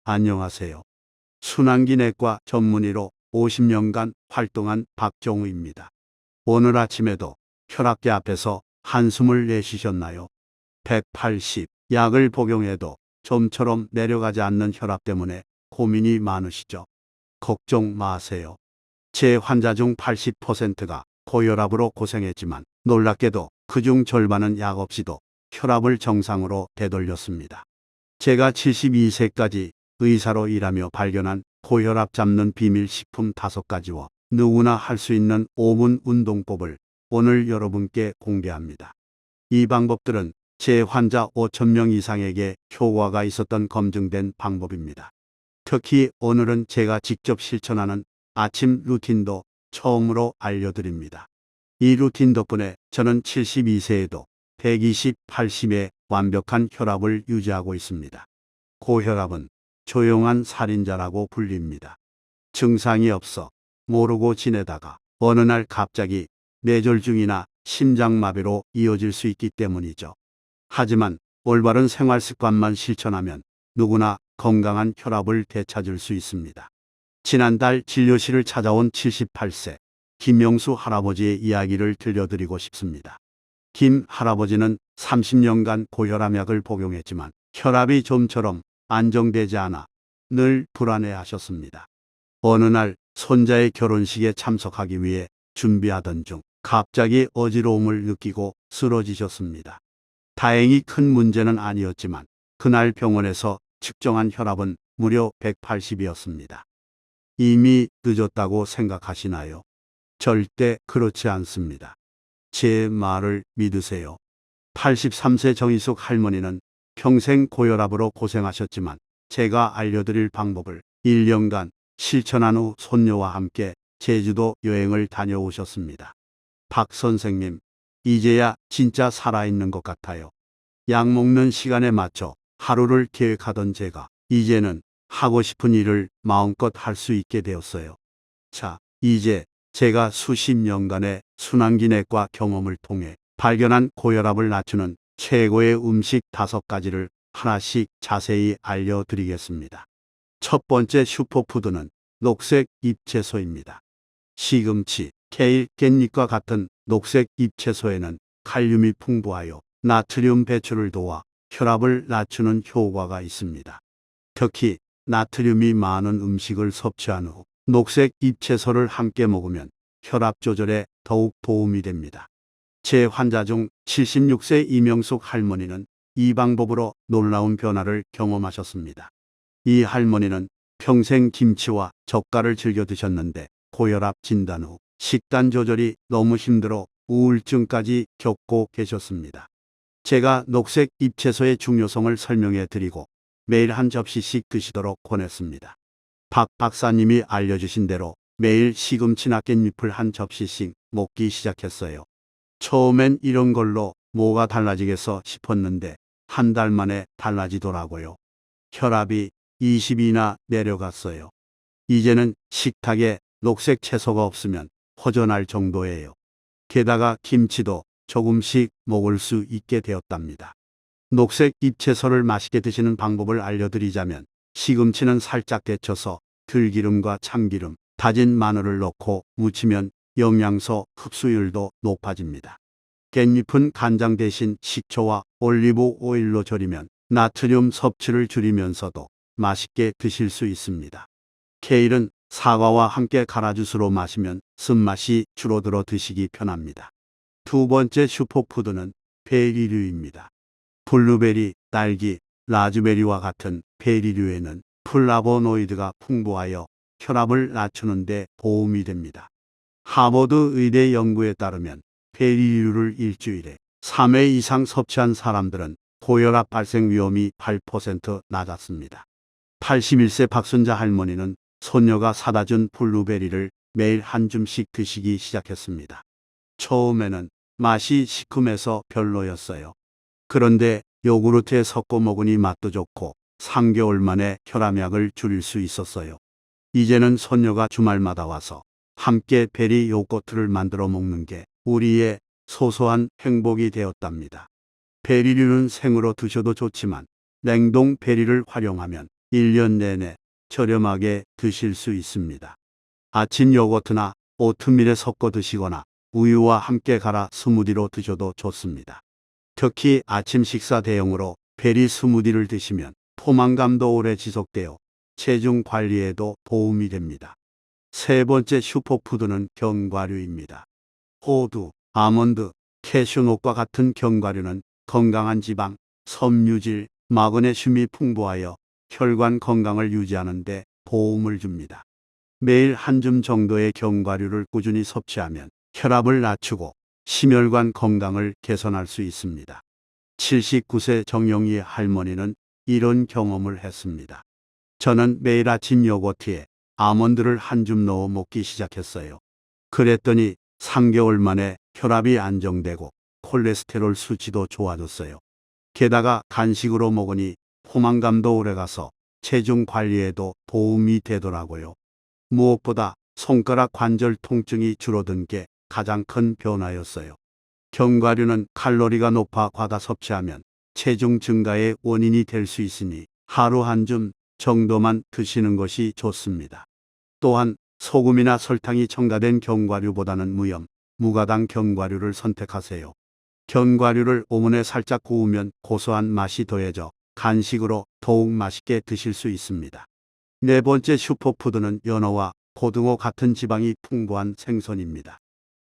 안녕하세요. 순환기내과 전문의로 50년간 활동한 박정우입니다. 오늘 아침에도 혈압계 앞에서 한숨을 내쉬셨나요? 180, 약을 복용해도 좀처럼 내려가지 않는 혈압 때문에 고민이 많으시죠? 걱정 마세요. 제 환자 중 80%가 고혈압으로 고생했지만 놀랍게도 그중 절반은 약 없이도 혈압을 정상으로 되돌렸습니다. 제가 72세까지 의사로 일하며 발견한 고혈압 잡는 비밀 식품 5가지와 누구나 할 수 있는 5분 운동법을 오늘 여러분께 공개합니다. 이 방법들은 제 환자 5,000명 이상에게 효과가 있었던 검증된 방법입니다. 특히 오늘은 제가 직접 실천하는 아침 루틴도 처음으로 알려드립니다. 이 루틴 덕분에 저는 72세에도 120, 80의 완벽한 혈압을 유지하고 있습니다. 고혈압은 조용한 살인자라고 불립니다. 증상이 없어 모르고 지내다가 어느 날 갑자기 뇌졸중이나 심장마비로 이어질 수 있기 때문이죠. 하지만 올바른 생활 습관만 실천하면 누구나 건강한 혈압을 되찾을 수 있습니다. 지난달 진료실을 찾아온 78세 김영수 할아버지의 이야기를 들려드리고 싶습니다. 김 할아버지는 30년간 고혈압약을 복용했지만 혈압이 좀처럼 안정되지 않아 늘 불안해하셨습니다. 어느 날 손자의 결혼식에 참석하기 위해 준비하던 중 갑자기 어지러움을 느끼고 쓰러지셨습니다. 다행히 큰 문제는 아니었지만 그날 병원에서 측정한 혈압은 무려 180이었습니다. 이미 늦었다고 생각하시나요? 절대 그렇지 않습니다. 제 말을 믿으세요. 83세 정희숙 할머니는 평생 고혈압으로 고생하셨지만 제가 알려드릴 방법을 1년간 실천한 후 손녀와 함께 제주도 여행을 다녀오셨습니다. 박 선생님, 이제야 진짜 살아있는 것 같아요. 약 먹는 시간에 맞춰 하루를 계획하던 제가 이제는 하고 싶은 일을 마음껏 할 수 있게 되었어요. 자, 이제 제가 수십 년간의 순환기내과 경험을 통해 발견한 고혈압을 낮추는 최고의 음식 5가지를 하나씩 자세히 알려드리겠습니다. 첫 번째 슈퍼푸드는 녹색 잎채소입니다. 시금치, 케일, 깻잎과 같은 녹색 잎채소에는 칼륨이 풍부하여 나트륨 배출을 도와 혈압을 낮추는 효과가 있습니다. 특히 나트륨이 많은 음식을 섭취한 후 녹색 잎채소를 함께 먹으면 혈압 조절에 더욱 도움이 됩니다. 제 환자 중 76세 이명숙 할머니는 이 방법으로 놀라운 변화를 경험하셨습니다. 이 할머니는 평생 김치와 젓갈을 즐겨 드셨는데 고혈압 진단 후 식단 조절이 너무 힘들어 우울증까지 겪고 계셨습니다. 제가 녹색 잎채소의 중요성을 설명해 드리고 매일 한 접시씩 드시도록 권했습니다. 박 박사님이 알려주신 대로 매일 시금치나 깻잎을 한 접시씩 먹기 시작했어요. 처음엔 이런 걸로 뭐가 달라지겠어 싶었는데 한 달 만에 달라지더라고요. 혈압이 20이나 내려갔어요. 이제는 식탁에 녹색 채소가 없으면 허전할 정도예요. 게다가 김치도 조금씩 먹을 수 있게 되었답니다. 녹색 잎채소를 맛있게 드시는 방법을 알려드리자면 시금치는 살짝 데쳐서 들기름과 참기름, 다진 마늘을 넣고 무치면 영양소 흡수율도 높아집니다. 깻잎은 간장 대신 식초와 올리브 오일로 절이면 나트륨 섭취를 줄이면서도 맛있게 드실 수 있습니다. 케일은 사과와 함께 가라주스로 마시면 쓴맛이 줄어들어 드시기 편합니다. 두 번째 슈퍼푸드는 베리류입니다. 블루베리, 딸기, 라즈베리와 같은 베리류에는 플라보노이드가 풍부하여 혈압을 낮추는 데 도움이 됩니다. 하버드 의대 연구에 따르면 베리류를 일주일에 3회 이상 섭취한 사람들은 고혈압 발생 위험이 8% 낮았습니다. 81세 박순자 할머니는 손녀가 사다 준 블루베리를 매일 한 줌씩 드시기 시작했습니다. 처음에는 맛이 시큼해서 별로였어요. 그런데 요구르트에 섞어 먹으니 맛도 좋고 3개월 만에 혈압약을 줄일 수 있었어요. 이제는 손녀가 주말마다 와서 함께 베리 요거트를 만들어 먹는 게 우리의 소소한 행복이 되었답니다. 베리류는 생으로 드셔도 좋지만 냉동 베리를 활용하면 1년 내내 저렴하게 드실 수 있습니다. 아침 요거트나 오트밀에 섞어 드시거나 우유와 함께 갈아 스무디로 드셔도 좋습니다. 특히 아침 식사 대용으로 베리 스무디를 드시면 포만감도 오래 지속되어 체중 관리에도 도움이 됩니다. 세 번째 슈퍼푸드는 견과류입니다. 호두, 아몬드, 캐슈넛과 같은 견과류는 건강한 지방, 섬유질, 마그네슘이 풍부하여 혈관 건강을 유지하는 데 도움을 줍니다. 매일 한 줌 정도의 견과류를 꾸준히 섭취하면 혈압을 낮추고 심혈관 건강을 개선할 수 있습니다. 79세 정영희 할머니는 이런 경험을 했습니다. 저는 매일 아침 요거트에 아몬드를 한 줌 넣어 먹기 시작했어요. 그랬더니 3개월 만에 혈압이 안정되고 콜레스테롤 수치도 좋아졌어요. 게다가 간식으로 먹으니 포만감도 오래가서 체중 관리에도 도움이 되더라고요. 무엇보다 손가락 관절 통증이 줄어든 게 가장 큰 변화였어요. 견과류는 칼로리가 높아 과다 섭취하면 체중 증가의 원인이 될 수 있으니 하루 한 줌 정도만 드시는 것이 좋습니다. 또한 소금이나 설탕이 첨가된 견과류보다는 무염, 무가당 견과류를 선택하세요. 견과류를 오븐에 살짝 구우면 고소한 맛이 더해져 간식으로 더욱 맛있게 드실 수 있습니다. 네 번째 슈퍼푸드는 연어와 고등어 같은 지방이 풍부한 생선입니다.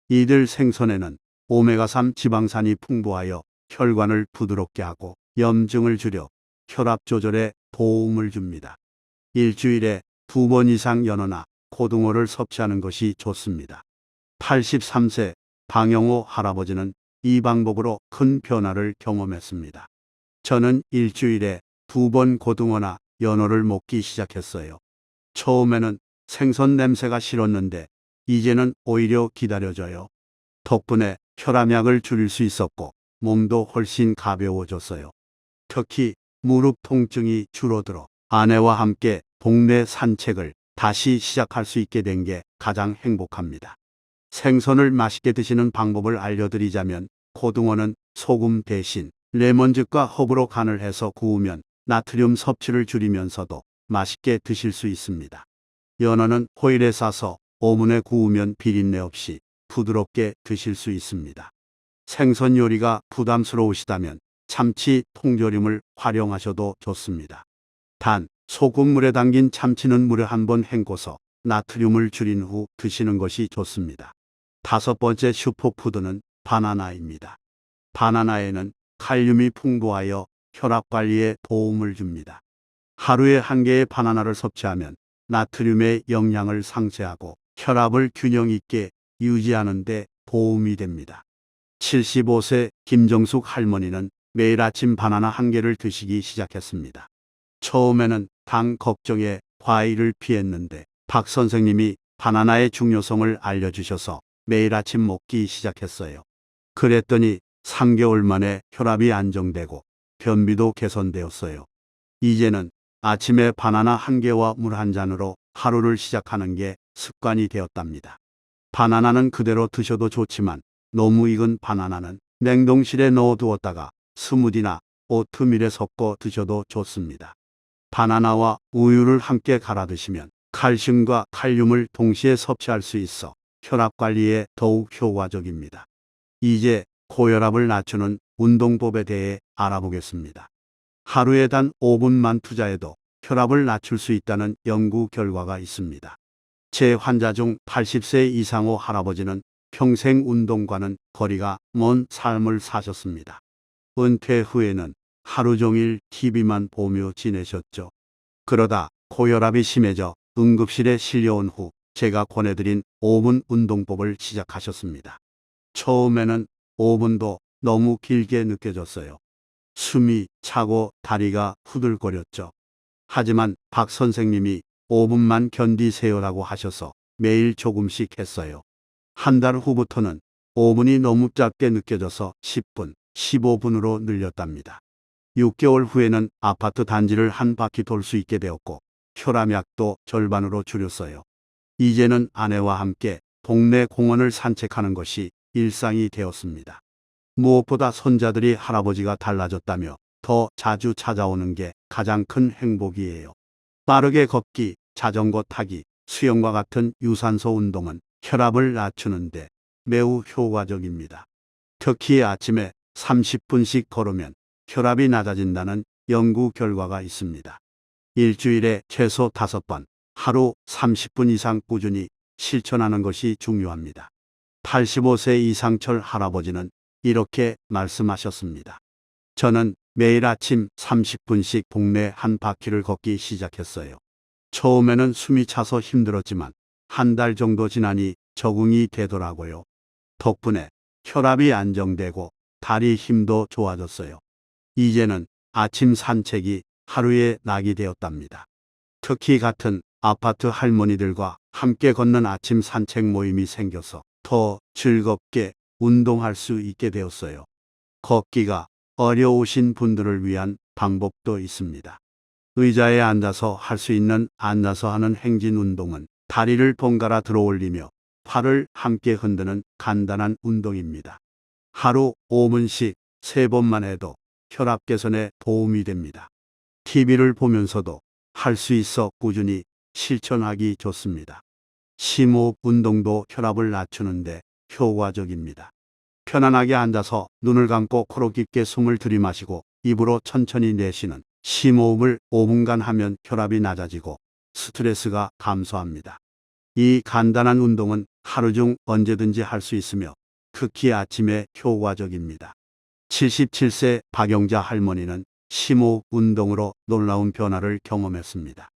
이들 생선에는 오메가3 지방산이 풍부하여 혈관을 부드럽게 하고 염증을 줄여 혈압 조절에 도움을 줍니다. 일주일에 2번 이상 연어나 고등어를 섭취하는 것이 좋습니다. 83세 방영호 할아버지는 이 방법으로 큰 변화를 경험했습니다. 저는 일주일에 2번 고등어나 연어를 먹기 시작했어요. 처음에는 생선 냄새가 싫었는데 이제는 오히려 기다려져요. 덕분에 혈압약을 줄일 수 있었고 몸도 훨씬 가벼워졌어요. 특히 무릎 통증이 줄어들어 아내와 함께 동네 산책을 다시 시작할 수 있게 된 게 가장 행복합니다. 생선을 맛있게 드시는 방법을 알려드리자면 고등어는 소금 대신 레몬즙과 허브로 간을 해서 구우면 나트륨 섭취를 줄이면서도 맛있게 드실 수 있습니다. 연어는 호일에 싸서 오븐에 구우면 비린내 없이 부드럽게 드실 수 있습니다. 생선 요리가 부담스러우시다면 참치 통조림을 활용하셔도 좋습니다. 단, 소금물에 담긴 참치는 물에 한번 헹궈서 나트륨을 줄인 후 드시는 것이 좋습니다. 다섯 번째 슈퍼푸드는 바나나입니다. 바나나에는 칼륨이 풍부하여 혈압 관리에 도움을 줍니다. 하루에 한 개의 바나나를 섭취하면 나트륨의 영양을 상쇄하고 혈압을 균형 있게 유지하는 데 도움이 됩니다. 75세 김정숙 할머니는 매일 아침 바나나 한 개를 드시기 시작했습니다. 처음에는 당 걱정에 과일을 피했는데 박 선생님이 바나나의 중요성을 알려주셔서 매일 아침 먹기 시작했어요. 그랬더니 3개월 만에 혈압이 안정되고 변비도 개선되었어요. 이제는 아침에 바나나 한 개와 물 한 잔으로 하루를 시작하는 게 습관이 되었답니다. 바나나는 그대로 드셔도 좋지만 너무 익은 바나나는 냉동실에 넣어두었다가 스무디나 오트밀에 섞어 드셔도 좋습니다. 바나나와 우유를 함께 갈아 드시면 칼슘과 칼륨을 동시에 섭취할 수 있어 혈압 관리에 더욱 효과적입니다. 이제 고혈압을 낮추는 운동법에 대해 알아보겠습니다. 하루에 단 5분만 투자해도 혈압을 낮출 수 있다는 연구 결과가 있습니다. 제 환자 중 80세 이상의 할아버지는 평생 운동과는 거리가 먼 삶을 사셨습니다. 은퇴 후에는 하루 종일 TV만 보며 지내셨죠. 그러다 고혈압이 심해져 응급실에 실려온 후 제가 권해드린 5분 운동법을 시작하셨습니다. 처음에는 5분도 너무 길게 느껴졌어요. 숨이 차고 다리가 후들거렸죠. 하지만 박 선생님이 5분만 견디세요라고 하셔서 매일 조금씩 했어요. 한 달 후부터는 5분이 너무 짧게 느껴져서 10분, 15분으로 늘렸답니다. 6개월 후에는 아파트 단지를 한 바퀴 돌 수 있게 되었고 혈압약도 절반으로 줄였어요. 이제는 아내와 함께 동네 공원을 산책하는 것이 일상이 되었습니다. 무엇보다 손자들이 할아버지가 달라졌다며 더 자주 찾아오는 게 가장 큰 행복이에요. 빠르게 걷기, 자전거 타기, 수영과 같은 유산소 운동은 혈압을 낮추는데 매우 효과적입니다. 특히 아침에 30분씩 걸으면 혈압이 낮아진다는 연구 결과가 있습니다. 일주일에 최소 5번, 하루 30분 이상 꾸준히 실천하는 것이 중요합니다. 85세 이상철 할아버지는 이렇게 말씀하셨습니다. 저는 매일 아침 30분씩 동네 한 바퀴를 걷기 시작했어요. 처음에는 숨이 차서 힘들었지만 한 달 정도 지나니 적응이 되더라고요. 덕분에 혈압이 안정되고 다리 힘도 좋아졌어요. 이제는 아침 산책이 하루의 낙이 되었답니다. 특히 같은 아파트 할머니들과 함께 걷는 아침 산책 모임이 생겨서 더 즐겁게 운동할 수 있게 되었어요. 걷기가 어려우신 분들을 위한 방법도 있습니다. 의자에 앉아서 할 수 있는 앉아서 하는 행진 운동은 다리를 번갈아 들어 올리며 팔을 함께 흔드는 간단한 운동입니다. 하루 5분씩 3번만 해도 혈압 개선에 도움이 됩니다. TV를 보면서도 할 수 있어 꾸준히 실천하기 좋습니다. 심호흡 운동도 혈압을 낮추는데 효과적입니다. 편안하게 앉아서 눈을 감고 코로 깊게 숨을 들이마시고 입으로 천천히 내쉬는 심호흡을 5분간 하면 혈압이 낮아지고 스트레스가 감소합니다. 이 간단한 운동은 하루 중 언제든지 할 수 있으며 특히 아침에 효과적입니다. 77세 박영자 할머니는 심호흡 운동으로 놀라운 변화를 경험했습니다.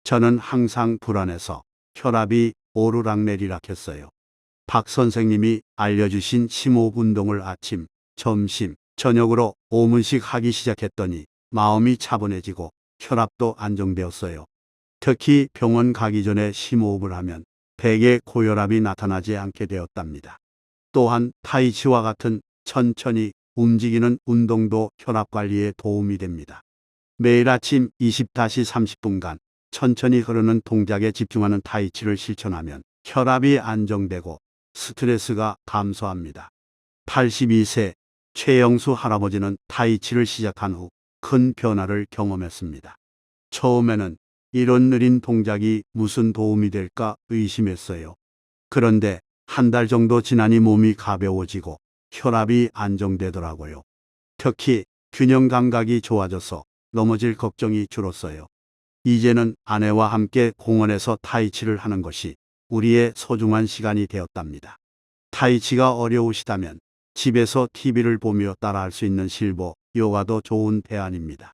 저는 항상 불안해서 혈압이 오르락내리락 했어요. 박 선생님이 알려주신 심호흡 운동을 아침, 점심, 저녁으로 5분씩 하기 시작했더니 마음이 차분해지고 혈압도 안정되었어요. 특히 병원 가기 전에 심호흡을 하면 대개 고혈압이 나타나지 않게 되었답니다. 또한 타이치와 같은 천천히 움직이는 운동도 혈압 관리에 도움이 됩니다. 매일 아침 20-30분간 천천히 흐르는 동작에 집중하는 타이치를 실천하면 혈압이 안정되고 스트레스가 감소합니다. 82세 최영수 할아버지는 타이치를 시작한 후 큰 변화를 경험했습니다. 처음에는 이런 느린 동작이 무슨 도움이 될까 의심했어요. 그런데 한 달 정도 지나니 몸이 가벼워지고 혈압이 안정되더라고요. 특히 균형 감각이 좋아져서 넘어질 걱정이 줄었어요. 이제는 아내와 함께 공원에서 타이치를 하는 것이 우리의 소중한 시간이 되었답니다. 타이치가 어려우시다면 집에서 TV를 보며 따라할 수 있는 실버 요가도 좋은 대안입니다.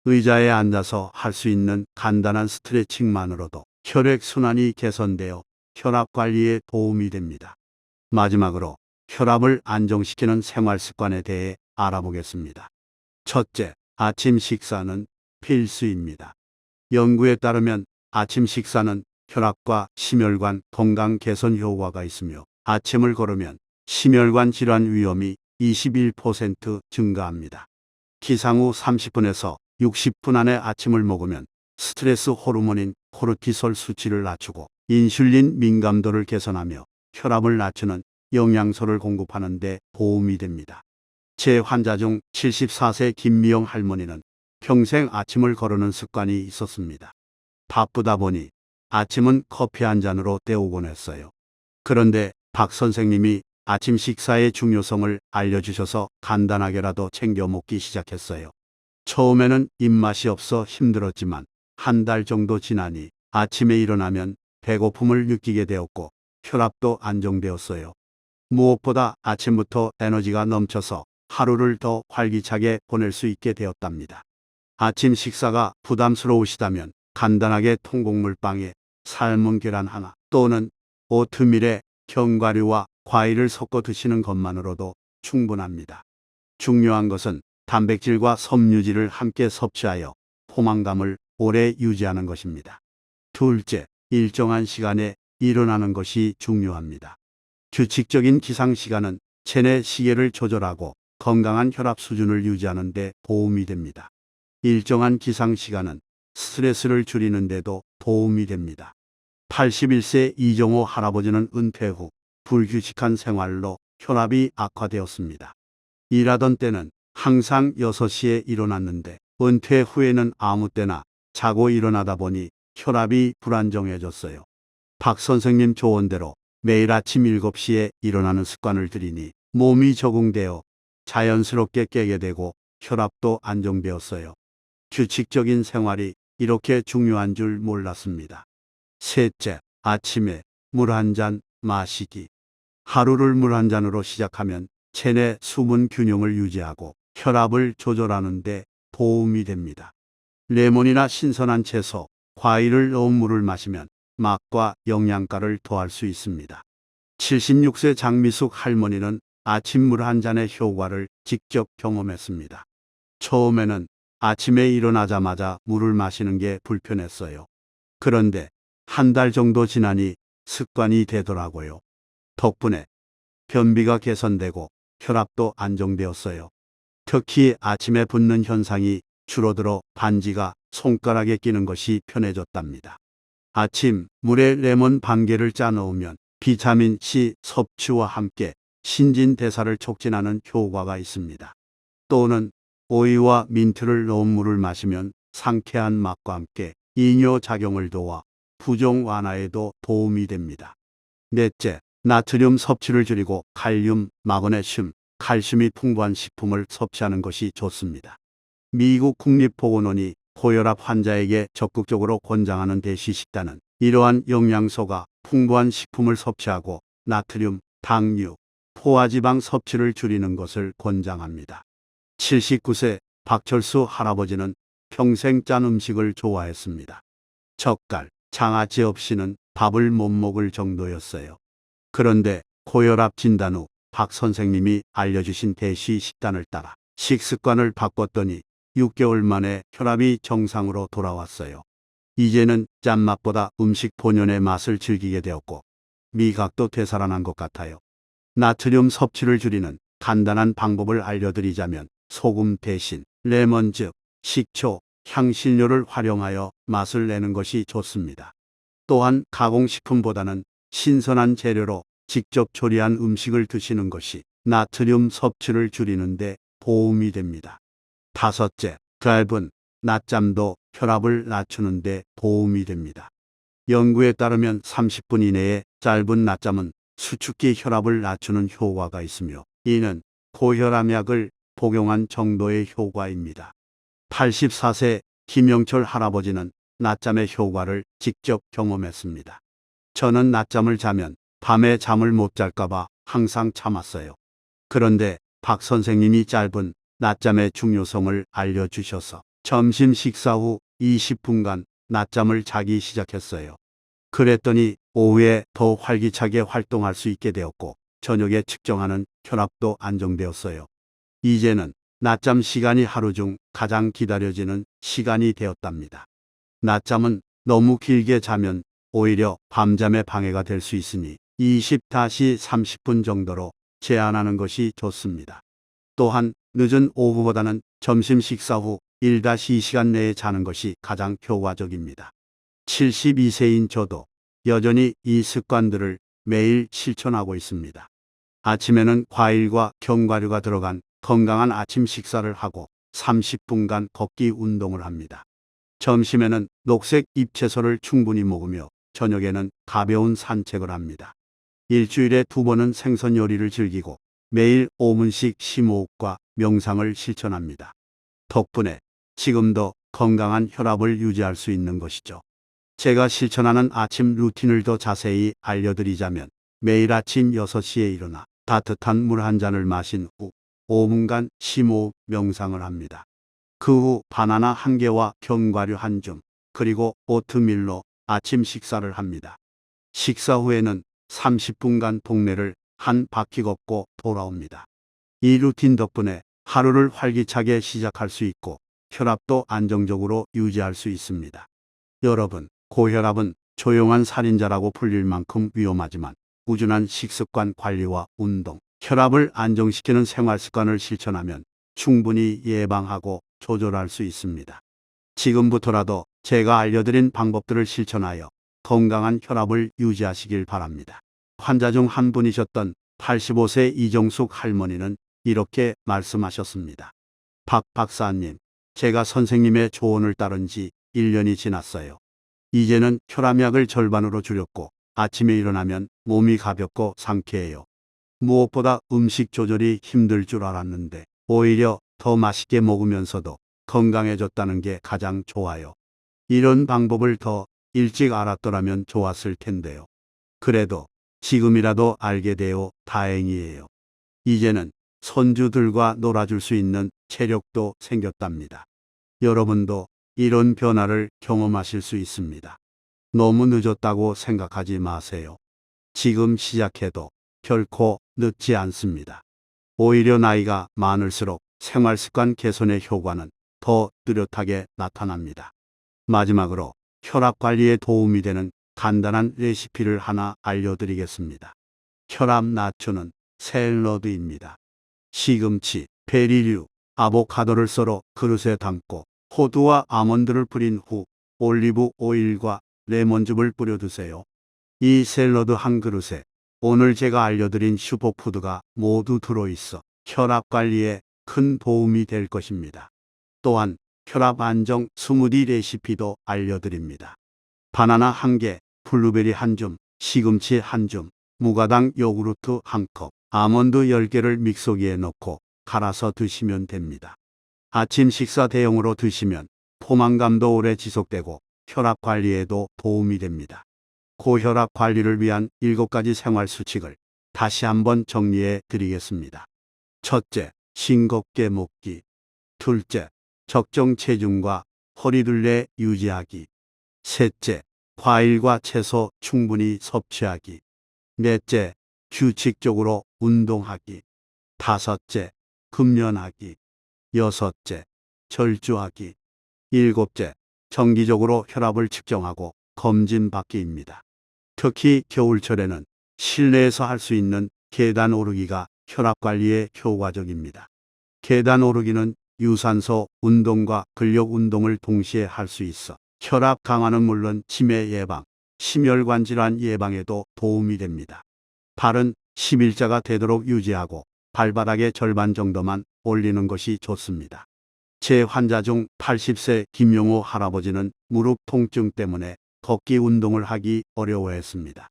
의자에 앉아서 할 수 있는 간단한 스트레칭만으로도 혈액순환이 개선되어 혈압 관리에 도움이 됩니다. 마지막으로 혈압을 안정시키는 생활 습관에 대해 알아보겠습니다. 첫째, 아침 식사는 필수입니다. 연구에 따르면 아침 식사는 혈압과 심혈관 건강 개선 효과가 있으며 아침을 걸으면 심혈관 질환 위험이 21% 증가합니다. 기상 후 30분에서 60분 안에 아침을 먹으면 스트레스 호르몬인 코르티솔 수치를 낮추고 인슐린 민감도를 개선하며 혈압을 낮추는 영양소를 공급하는 데 도움이 됩니다. 제 환자 중 74세 김미영 할머니는 평생 아침을 거르는 습관이 있었습니다. 바쁘다 보니 아침은 커피 한 잔으로 때우곤 했어요. 그런데 박 선생님이 아침 식사의 중요성을 알려주셔서 간단하게라도 챙겨 먹기 시작했어요. 처음에는 입맛이 없어 힘들었지만 한 달 정도 지나니 아침에 일어나면 배고픔을 느끼게 되었고 혈압도 안정되었어요. 무엇보다 아침부터 에너지가 넘쳐서 하루를 더 활기차게 보낼 수 있게 되었답니다. 아침 식사가 부담스러우시다면 간단하게 통곡물빵에 삶은 계란 하나 또는 오트밀에 견과류와 과일을 섞어 드시는 것만으로도 충분합니다. 중요한 것은 단백질과 섬유질을 함께 섭취하여 포만감을 오래 유지하는 것입니다. 둘째, 일정한 시간에 일어나는 것이 중요합니다. 규칙적인 기상 시간은 체내 시계를 조절하고 건강한 혈압 수준을 유지하는 데 도움이 됩니다. 일정한 기상 시간은 스트레스를 줄이는 데도 도움이 됩니다. 81세 이정호 할아버지는 은퇴 후 불규칙한 생활로 혈압이 악화되었습니다. 일하던 때는 항상 6시에 일어났는데 은퇴 후에는 아무 때나 자고 일어나다 보니 혈압이 불안정해졌어요. 박 선생님 조언대로 매일 아침 7시에 일어나는 습관을 들이니 몸이 적응되어 자연스럽게 깨게 되고 혈압도 안정되었어요. 규칙적인 생활이 이렇게 중요한 줄 몰랐습니다. 셋째, 아침에 물 한 잔 마시기. 하루를 물 한 잔으로 시작하면 체내 수분 균형을 유지하고 혈압을 조절하는 데 도움이 됩니다. 레몬이나 신선한 채소, 과일을 넣은 물을 마시면 맛과 영양가를 더할 수 있습니다. 76세 장미숙 할머니는 아침 물 한 잔의 효과를 직접 경험했습니다. 처음에는 아침에 일어나자마자 물을 마시는 게 불편했어요. 그런데 한 달 정도 지나니 습관이 되더라고요. 덕분에 변비가 개선되고 혈압도 안정되었어요. 특히 아침에 붓는 현상이 줄어들어 반지가 손가락에 끼는 것이 편해졌답니다. 아침 물에 레몬 반 개를 짜 넣으면 비타민 C 섭취와 함께 신진대사를 촉진하는 효과가 있습니다. 또는 오이와 민트를 넣은 물을 마시면 상쾌한 맛과 함께 이뇨작용을 도와 부종 완화에도 도움이 됩니다. 넷째, 나트륨 섭취를 줄이고 칼륨, 마그네슘, 칼슘이 풍부한 식품을 섭취하는 것이 좋습니다. 미국 국립보건원이 고혈압 환자에게 적극적으로 권장하는 대시 식단은 이러한 영양소가 풍부한 식품을 섭취하고 나트륨, 당류, 포화지방 섭취를 줄이는 것을 권장합니다. 79세 박철수 할아버지는 평생 짠 음식을 좋아했습니다. 젓갈, 장아찌 없이는 밥을 못 먹을 정도였어요. 그런데 고혈압 진단 후 박 선생님이 알려주신 대시 식단을 따라 식습관을 바꿨더니 6개월 만에 혈압이 정상으로 돌아왔어요. 이제는 짠맛보다 음식 본연의 맛을 즐기게 되었고 미각도 되살아난 것 같아요. 나트륨 섭취를 줄이는 간단한 방법을 알려드리자면 소금 대신 레몬즙, 식초, 향신료를 활용하여 맛을 내는 것이 좋습니다. 또한 가공식품보다는 신선한 재료로 직접 조리한 음식을 드시는 것이 나트륨 섭취를 줄이는 데 도움이 됩니다. 다섯째, 짧은 낮잠도 혈압을 낮추는 데 도움이 됩니다. 연구에 따르면 30분 이내의 짧은 낮잠은 수축기 혈압을 낮추는 효과가 있으며 이는 고혈압약을 복용한 정도의 효과입니다. 84세 김영철 할아버지는 낮잠의 효과를 직접 경험했습니다. 저는 낮잠을 자면 밤에 잠을 못 잘까봐 항상 참았어요. 그런데 박 선생님이 짧은 낮잠의 중요성을 알려주셔서 점심 식사 후 20분간 낮잠을 자기 시작했어요. 그랬더니 오후에 더 활기차게 활동할 수 있게 되었고 저녁에 측정하는 혈압도 안정되었어요. 이제는 낮잠 시간이 하루 중 가장 기다려지는 시간이 되었답니다. 낮잠은 너무 길게 자면 오히려 밤잠에 방해가 될 수 있으니 20-30분 정도로 제한하는 것이 좋습니다. 또한 늦은 오후보다는 점심 식사 후 1-2시간 내에 자는 것이 가장 효과적입니다. 72세인 저도 여전히 이 습관들을 매일 실천하고 있습니다. 아침에는 과일과 견과류가 들어간 건강한 아침 식사를 하고 30분간 걷기 운동을 합니다. 점심에는 녹색 잎채소를 충분히 먹으며 저녁에는 가벼운 산책을 합니다. 일주일에 2번은 생선 요리를 즐기고 매일 5분씩 심호흡과 명상을 실천합니다. 덕분에 지금도 건강한 혈압을 유지할 수 있는 것이죠. 제가 실천하는 아침 루틴을 더 자세히 알려드리자면 매일 아침 6시에 일어나 따뜻한 물 한 잔을 마신 후 5분간 심호흡 명상을 합니다. 그 후 바나나 1개와 견과류 1줌, 그리고 오트밀로 아침 식사를 합니다. 식사 후에는 30분간 동네를 한 바퀴 걷고 돌아옵니다. 이 루틴 덕분에 하루를 활기차게 시작할 수 있고 혈압도 안정적으로 유지할 수 있습니다. 여러분, 고혈압은 조용한 살인자라고 불릴 만큼 위험하지만 꾸준한 식습관 관리와 운동, 혈압을 안정시키는 생활 습관을 실천하면 충분히 예방하고 조절할 수 있습니다. 지금부터라도 제가 알려드린 방법들을 실천하여 건강한 혈압을 유지하시길 바랍니다. 환자 중 한 분이셨던 85세 이정숙 할머니는 이렇게 말씀하셨습니다. 박 박사님, 제가 선생님의 조언을 따른 지 1년이 지났어요. 이제는 혈압약을 절반으로 줄였고 아침에 일어나면 몸이 가볍고 상쾌해요. 무엇보다 음식 조절이 힘들 줄 알았는데 오히려 더 맛있게 먹으면서도 건강해졌다는 게 가장 좋아요. 이런 방법을 더 일찍 알았더라면 좋았을 텐데요. 그래도 지금이라도 알게 되어 다행이에요. 이제는 손주들과 놀아줄 수 있는 체력도 생겼답니다. 여러분도 이런 변화를 경험하실 수 있습니다. 너무 늦었다고 생각하지 마세요. 지금 시작해도 결코 늦지 않습니다. 오히려 나이가 많을수록 생활습관 개선의 효과는 더 뚜렷하게 나타납니다. 마지막으로 혈압 관리에 도움이 되는 간단한 레시피를 하나 알려드리겠습니다. 혈압 낮추는 샐러드입니다. 시금치, 베리류, 아보카도를 썰어 그릇에 담고 호두와 아몬드를 뿌린 후 올리브 오일과 레몬즙을 뿌려 드세요. 이 샐러드 한 그릇에 오늘 제가 알려드린 슈퍼푸드가 모두 들어있어 혈압 관리에 큰 도움이 될 것입니다. 또한 혈압 안정 스무디 레시피도 알려드립니다. 바나나 1개, 블루베리 1줌, 시금치 1줌, 무가당 요구르트 1컵, 아몬드 10개를 믹서기에 넣고 갈아서 드시면 됩니다. 아침 식사 대용으로 드시면 포만감도 오래 지속되고 혈압 관리에도 도움이 됩니다. 고혈압 관리를 위한 7가지 생활 수칙을 다시 한번 정리해 드리겠습니다. 첫째, 싱겁게 먹기. 둘째, 적정 체중과 허리둘레 유지하기. 셋째, 과일과 채소 충분히 섭취하기. 넷째, 규칙적으로 운동하기. 다섯째, 금연하기. 여섯째, 절주하기. 일곱째, 정기적으로 혈압을 측정하고 검진받기입니다. 특히 겨울철에는 실내에서 할 수 있는 계단 오르기가 혈압 관리에 효과적입니다. 계단 오르기는 유산소 운동과 근력 운동을 동시에 할 수 있어 혈압 강화는 물론 치매 예방, 심혈관 질환 예방에도 도움이 됩니다. 발은 11자가 되도록 유지하고 발바닥의 절반 정도만 올리는 것이 좋습니다. 제 환자 중 80세 김용호 할아버지는 무릎 통증 때문에 걷기 운동을 하기 어려워했습니다.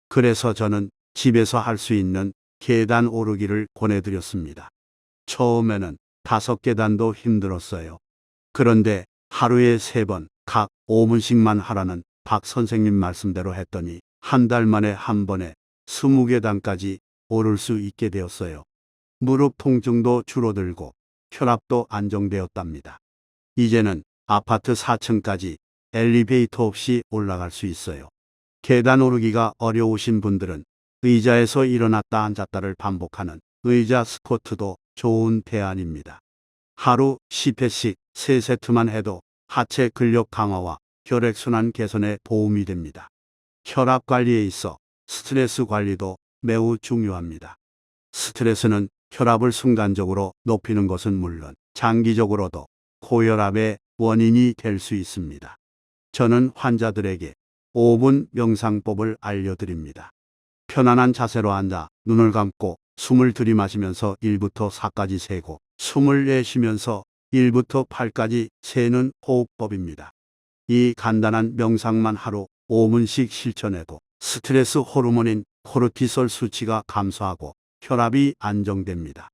그래서 저는 집에서 할 수 있는 계단 오르기를 권해드렸습니다. 처음에는 5계단도 힘들었어요. 그런데 하루에 3번, 각 5분씩만 하라는 박 선생님 말씀대로 했더니 한 달 만에 한 번에 20계단까지 오를 수 있게 되었어요. 무릎 통증도 줄어들고 혈압도 안정되었답니다. 이제는 아파트 4층까지 엘리베이터 없이 올라갈 수 있어요. 계단 오르기가 어려우신 분들은 의자에서 일어났다 앉았다를 반복하는 의자 스쿼트도 좋은 대안입니다. 하루 10회씩 3세트만 해도 하체 근력 강화와 혈액순환 개선에 도움이 됩니다. 혈압 관리에 있어 스트레스 관리도 매우 중요합니다. 스트레스는 혈압을 순간적으로 높이는 것은 물론 장기적으로도 고혈압의 원인이 될 수 있습니다. 저는 환자들에게 5분 명상법을 알려드립니다. 편안한 자세로 앉아 눈을 감고 숨을 들이마시면서 1부터 4까지 세고 숨을 내쉬면서 1부터 8까지 세는 호흡법입니다. 이 간단한 명상만 하루 5분씩 실천해도 스트레스 호르몬인 코르티솔 수치가 감소하고 혈압이 안정됩니다.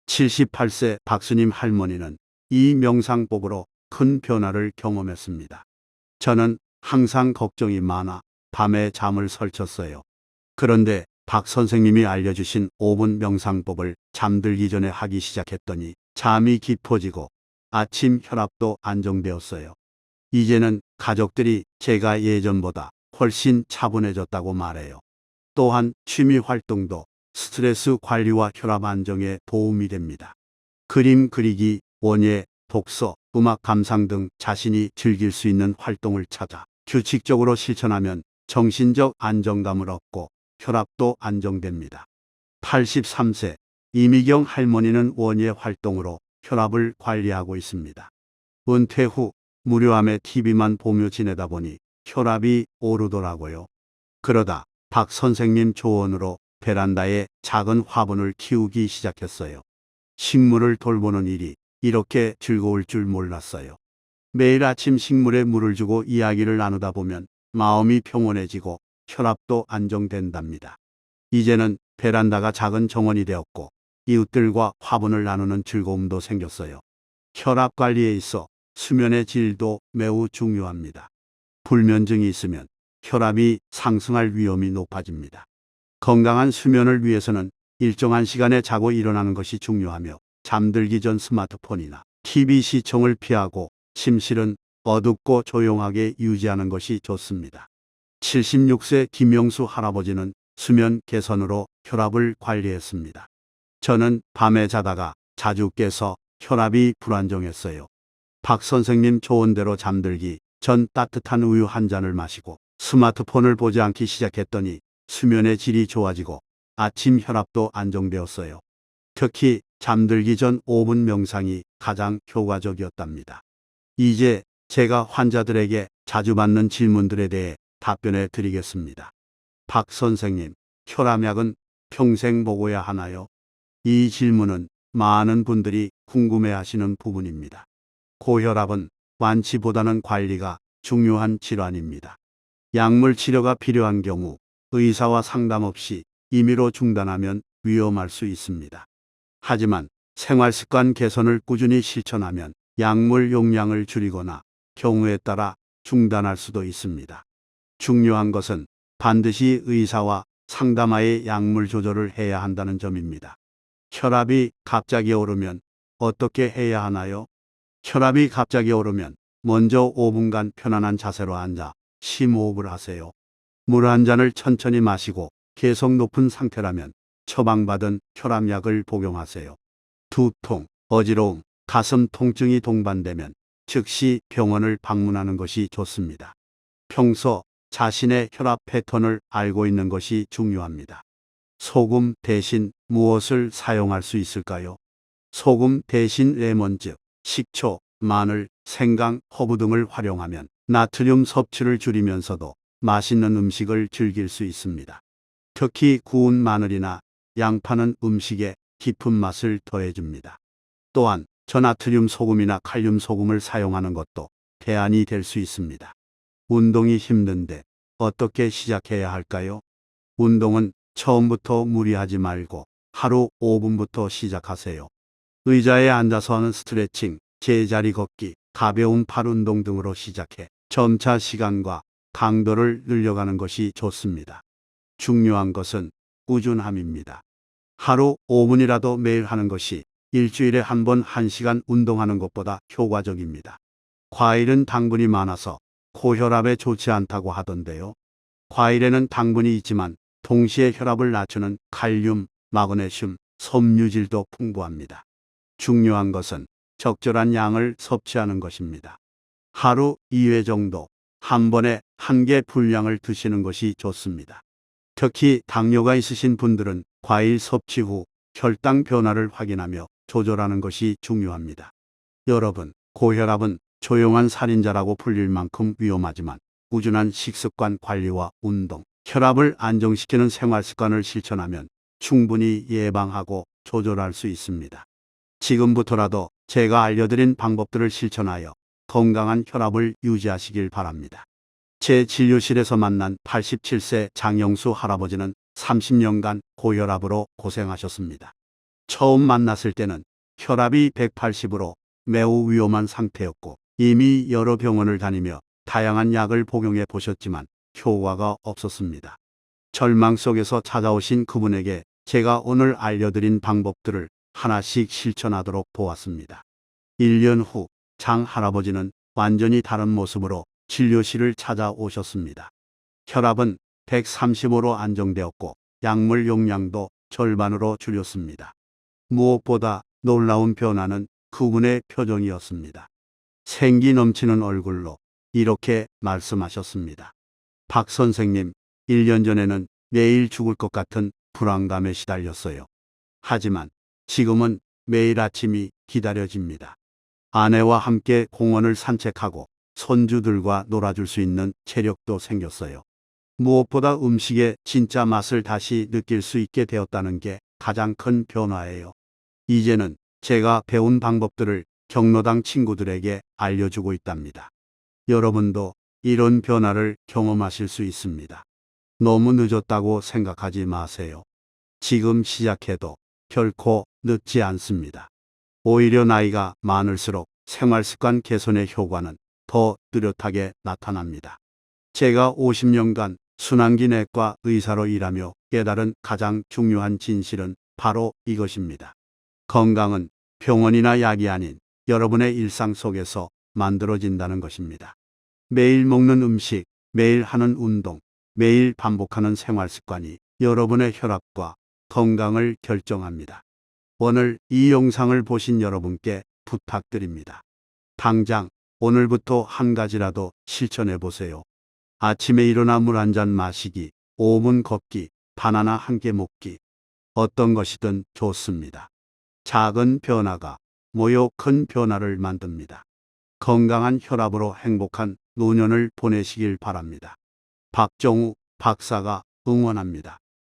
78세 박수님 할머니는 이 명상법으로 큰 변화를 경험했습니다. 저는 항상 걱정이 많아 밤에 잠을 설쳤어요. 그런데 박 선생님이 알려주신 5분 명상법을 잠들기 전에 하기 시작했더니 잠이 깊어지고 아침 혈압도 안정되었어요. 이제는 가족들이 제가 예전보다 훨씬 차분해졌다고 말해요. 또한 취미 활동도 스트레스 관리와 혈압 안정에 도움이 됩니다. 그림 그리기, 원예, 독서, 음악 감상 등 자신이 즐길 수 있는 활동을 찾아 규칙적으로 실천하면 정신적 안정감을 얻고 혈압도 안정됩니다. 83세 이미경 할머니는 원예 활동으로 혈압을 관리하고 있습니다. 은퇴 후 무료함에 TV만 보며 지내다 보니 혈압이 오르더라고요. 그러다 박 선생님 조언으로 베란다에 작은 화분을 키우기 시작했어요. 식물을 돌보는 일이 이렇게 즐거울 줄 몰랐어요. 매일 아침 식물에 물을 주고 이야기를 나누다 보면 마음이 평온해지고 혈압도 안정된답니다. 이제는 베란다가 작은 정원이 되었고 이웃들과 화분을 나누는 즐거움도 생겼어요. 혈압 관리에 있어 수면의 질도 매우 중요합니다. 불면증이 있으면 혈압이 상승할 위험이 높아집니다. 건강한 수면을 위해서는 일정한 시간에 자고 일어나는 것이 중요하며 잠들기 전 스마트폰이나 TV 시청을 피하고 침실은 어둡고 조용하게 유지하는 것이 좋습니다. 76세 김영수 할아버지는 수면 개선으로 혈압을 관리했습니다. 저는 밤에 자다가 자주 깨서 혈압이 불안정했어요. 박 선생님 조언대로 잠들기 전 따뜻한 우유 한 잔을 마시고 스마트폰을 보지 않기 시작했더니 수면의 질이 좋아지고 아침 혈압도 안정되었어요. 특히 잠들기 전 5분 명상이 가장 효과적이었답니다. 이제 제가 환자들에게 자주 받는 질문들에 대해 답변해 드리겠습니다. 박 선생님, 혈압약은 평생 먹어야 하나요? 이 질문은 많은 분들이 궁금해 하시는 부분입니다. 고혈압은 완치보다는 관리가 중요한 질환입니다. 약물 치료가 필요한 경우 의사와 상담 없이 임의로 중단하면 위험할 수 있습니다. 하지만 생활습관 개선을 꾸준히 실천하면 약물 용량을 줄이거나 경우에 따라 중단할 수도 있습니다. 중요한 것은 반드시 의사와 상담하에 약물 조절을 해야 한다는 점입니다. 혈압이 갑자기 오르면 어떻게 해야 하나요? 혈압이 갑자기 오르면 먼저 5분간 편안한 자세로 앉아 심호흡을 하세요. 물 한 잔을 천천히 마시고 계속 높은 상태라면 처방받은 혈압약을 복용하세요. 두통, 어지러움, 가슴 통증이 동반되면 즉시 병원을 방문하는 것이 좋습니다. 평소 자신의 혈압 패턴을 알고 있는 것이 중요합니다. 소금 대신 무엇을 사용할 수 있을까요? 소금 대신 레몬즙, 식초, 마늘, 생강, 허브 등을 활용하면 나트륨 섭취를 줄이면서도 맛있는 음식을 즐길 수 있습니다. 특히 구운 마늘이나 양파는 음식에 깊은 맛을 더해줍니다. 또한 저나트륨 소금이나 칼륨 소금을 사용하는 것도 대안이 될 수 있습니다. 운동이 힘든데 어떻게 시작해야 할까요? 운동은 처음부터 무리하지 말고 하루 5분부터 시작하세요. 의자에 앉아서 하는 스트레칭, 제자리 걷기, 가벼운 팔 운동 등으로 시작해 점차 시간과 강도를 늘려가는 것이 좋습니다. 중요한 것은 꾸준함입니다. 하루 5분이라도 매일 하는 것이 일주일에 한 번 1시간 운동하는 것보다 효과적입니다. 과일은 당분이 많아서 고혈압에 좋지 않다고 하던데요. 과일에는 당분이 있지만 동시에 혈압을 낮추는 칼륨, 마그네슘, 섬유질도 풍부합니다. 중요한 것은 적절한 양을 섭취하는 것입니다. 하루 2회 정도 한 번에 한 개 분량을 드시는 것이 좋습니다. 특히 당뇨가 있으신 분들은 과일 섭취 후 혈당 변화를 확인하며 조절하는 것이 중요합니다. 여러분, 고혈압은 조용한 살인자라고 불릴 만큼 위험하지만 꾸준한 식습관 관리와 운동, 혈압을 안정시키는 생활 습관을 실천하면 충분히 예방하고 조절할 수 있습니다. 지금부터라도 제가 알려드린 방법들을 실천하여 건강한 혈압을 유지하시길 바랍니다. 제 진료실에서 만난 87세 장영수 할아버지는 30년간 고혈압으로 고생하셨습니다. 처음 만났을 때는 혈압이 180으로 매우 위험한 상태였고 이미 여러 병원을 다니며 다양한 약을 복용해 보셨지만 효과가 없었습니다. 절망 속에서 찾아오신 그분에게 제가 오늘 알려드린 방법들을 하나씩 실천하도록 도왔습니다. 1년 후 장 할아버지는 완전히 다른 모습으로 진료실을 찾아오셨습니다. 혈압은 135로 안정되었고 약물 용량도 절반으로 줄였습니다. 무엇보다 놀라운 변화는 그분의 표정이었습니다. 생기 넘치는 얼굴로 이렇게 말씀하셨습니다. 박 선생님, 1년 전에는 매일 죽을 것 같은 불안감에 시달렸어요. 하지만 지금은 매일 아침이 기다려집니다. 아내와 함께 공원을 산책하고 손주들과 놀아줄 수 있는 체력도 생겼어요. 무엇보다 음식의 진짜 맛을 다시 느낄 수 있게 되었다는 게 가장 큰 변화예요. 이제는 제가 배운 방법들을 경로당 친구들에게 알려주고 있답니다. 여러분도 이런 변화를 경험하실 수 있습니다. 너무 늦었다고 생각하지 마세요. 지금 시작해도 결코 늦지 않습니다. 오히려 나이가 많을수록 생활습관 개선의 효과는 더 뚜렷하게 나타납니다. 제가 50년간 순환기 내과 의사로 일하며 깨달은 가장 중요한 진실은 바로 이것입니다. 건강은 병원이나 약이 아닌 여러분의 일상 속에서 만들어진다는 것입니다. 매일 먹는 음식, 매일 하는 운동, 매일 반복하는 생활 습관이 여러분의 혈압과 건강을 결정합니다. 오늘 이 영상을 보신 여러분께 부탁드립니다. 당장 오늘부터 한 가지라도 실천해 보세요. 아침에 일어나 물 한 잔 마시기, 5분 걷기, 바나나 한 개 먹기. 어떤 것이든 좋습니다. 작은 변화가 모여 큰 변화를 만듭니다. 건강한 혈압으로 행복한 노년을 보내시길 바랍니다. 박정우 박사가 응원합니다.